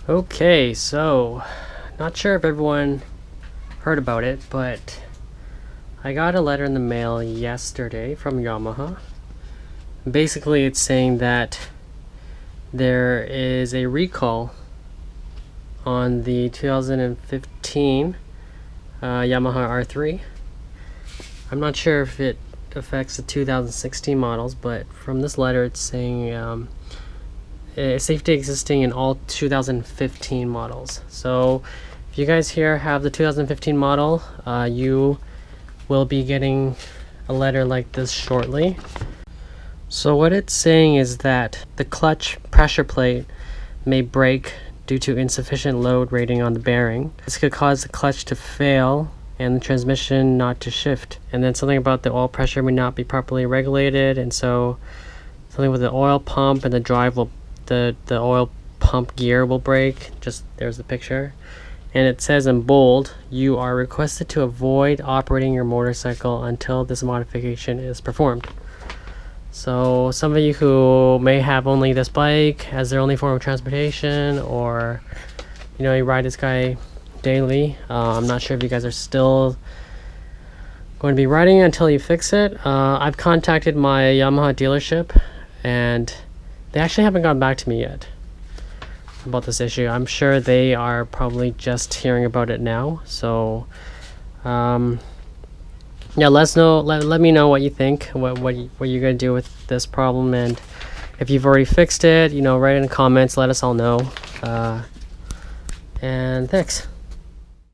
Okay, so not sure if everyone heard about it, but I got a letter in the mail yesterday from Yamaha. Basically, it's saying that there is a recall on the 2015 Yamaha R3. I'm not sure if it affects the 2016 models, but from this letter it's saying safety existing in all 2015 models. So if you guys here have the 2015 model, you will be getting a letter like this shortly. So what it's saying is that the clutch pressure plate may break due to insufficient load rating on the bearing. This could cause the clutch to fail and the transmission not to shift. And then something about the oil pressure may not be properly regulated, and so something with the oil pump and the drive will the oil pump gear will break. Just there's the picture. And it says in bold, you are requested to avoid operating your motorcycle until this modification is performed. So some of you who may have only this bike as their only form of transportation, or you ride this guy daily, I'm not sure if you guys are still going to be riding it until you fix it. I've contacted my Yamaha dealership and they actually haven't gotten back to me yet about this issue. I'm sure they are probably just hearing about it now. So yeah, let us know. Let me know what you think. What you're gonna do with this problem, and if you've already fixed it, write in the comments. Let us all know. And thanks.